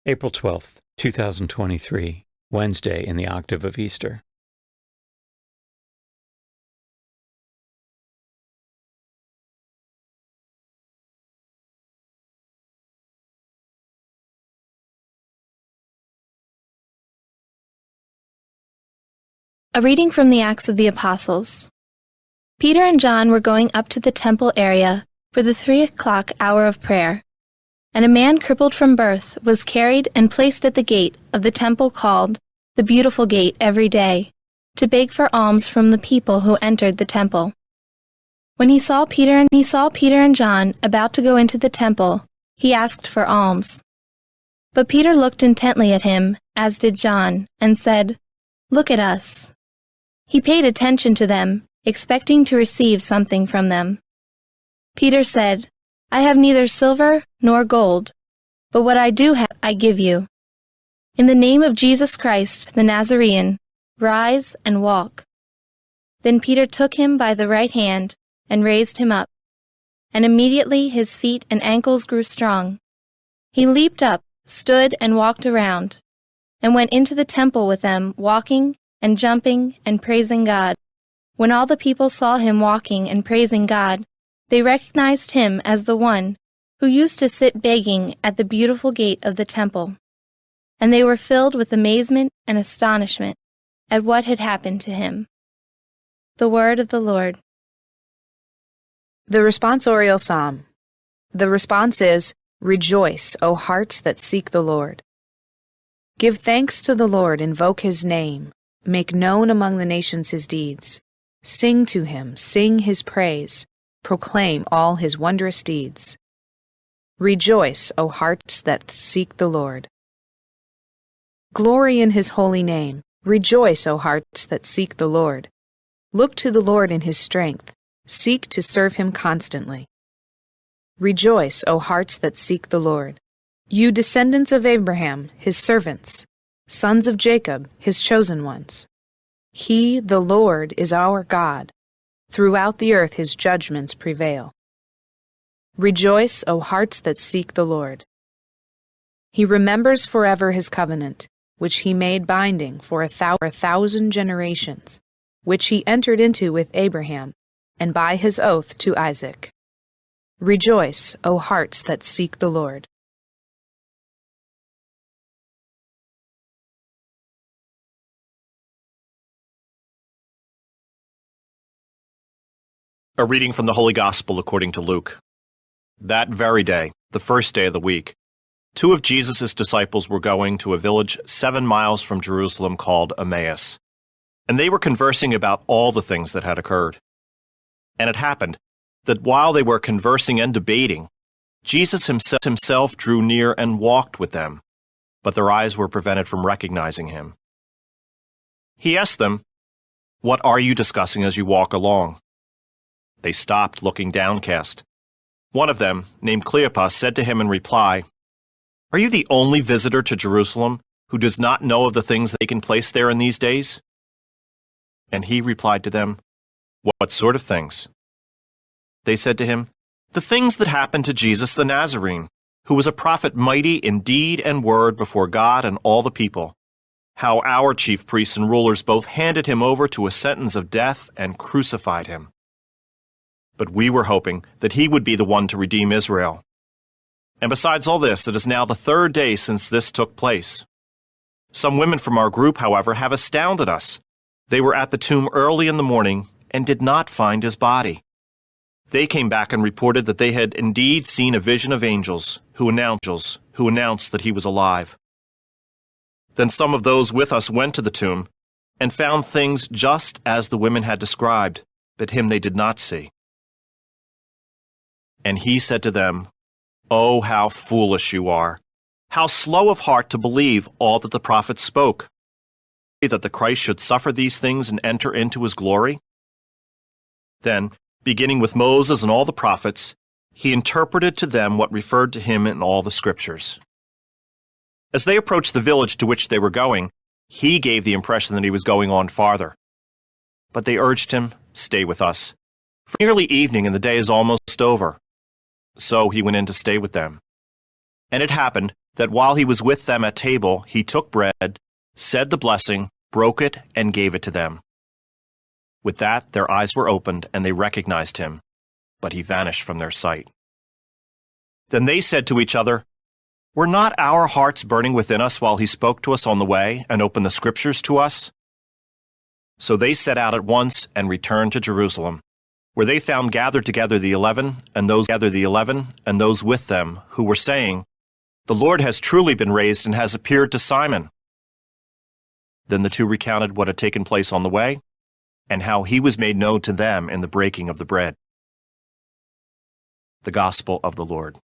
April 12th, 2023, Wednesday in the Octave of Easter. A reading from the Acts of the Apostles. Peter and John were going up to the temple area for the 3:00 hour of prayer, and a man crippled from birth was carried and placed at the gate of the temple called the Beautiful Gate every day, to beg for alms from the people who entered the temple. When he saw Peter and John about to go into the temple, he asked for alms. But Peter looked intently at him, as did John, and said, "Look at us." He paid attention to them, expecting to receive something from them. Peter said, "I have neither silver nor gold, but what I do have I give you. In the name of Jesus Christ the Nazarene, rise and walk." Then Peter took him by the right hand and raised him up, and immediately his feet and ankles grew strong. He leaped up, stood and walked around, and went into the temple with them, walking and jumping and praising God. When all the people saw him walking and praising God, they recognized him as the one who used to sit begging at the beautiful gate of the temple. And they were filled with amazement and astonishment at what had happened to him. The word of the Lord. The responsorial psalm. The response is, "Rejoice, O hearts that seek the Lord. Give thanks to the Lord, invoke his name. Make known among the nations his deeds. Sing to him, sing his praise. Proclaim all his wondrous deeds. Rejoice, O hearts that seek the Lord. Glory in his holy name. Rejoice, O hearts that seek the Lord. Look to the Lord in his strength. Seek to serve him constantly. Rejoice, O hearts that seek the Lord. You descendants of Abraham, his servants, sons of Jacob, his chosen ones. He, the Lord, is our God. Throughout the earth his judgments prevail. Rejoice, O hearts that seek the Lord. He remembers forever his covenant, which he made binding for 1,000 generations, which he entered into with Abraham, and by his oath to Isaac. Rejoice, O hearts that seek the Lord. A reading from the Holy Gospel according to Luke. That very day, the first day of the week, 2 of Jesus' disciples were going to a village 7 miles from Jerusalem called Emmaus, and they were conversing about all the things that had occurred. And it happened that while they were conversing and debating, Jesus himself drew near and walked with them, but their eyes were prevented from recognizing him. He asked them, "What are you discussing as you walk along?" They stopped, looking downcast. One of them, named Cleopas, said to him in reply, "Are you the only visitor to Jerusalem who does not know of the things that take place there in these days?" And he replied to them, "What sort of things?" They said to him, "The things that happened to Jesus the Nazarene, who was a prophet mighty in deed and word before God and all the people. How our chief priests and rulers both handed him over to a sentence of death and crucified him. But we were hoping that he would be the one to redeem Israel. And besides all this, it is now the 3rd day since this took place. Some women from our group, however, have astounded us. They were at the tomb early in the morning and did not find his body. They came back and reported that they had indeed seen a vision of angels who announced that he was alive. Then some of those with us went to the tomb and found things just as the women had described, but him they did not see." And he said to them, "Oh, how foolish you are! How slow of heart to believe all that the prophets spoke! That the Christ should suffer these things and enter into his glory?" Then, beginning with Moses and all the prophets, he interpreted to them what referred to him in all the scriptures. As they approached the village to which they were going, he gave the impression that he was going on farther. But they urged him, "Stay with us, for nearly evening and the day is almost over." So he went in to stay with them. And it happened that while he was with them at table, he took bread, said the blessing, broke it, and gave it to them. With that, their eyes were opened, and they recognized him, but he vanished from their sight. Then they said to each other, "Were not our hearts burning within us while he spoke to us on the way and opened the Scriptures to us?" So they set out at once and returned to Jerusalem, where they found gathered together the 11 and those with them, who were saying, "The Lord has truly been raised and has appeared to Simon." Then the two recounted what had taken place on the way, and how he was made known to them in the breaking of the bread. The Gospel of the Lord.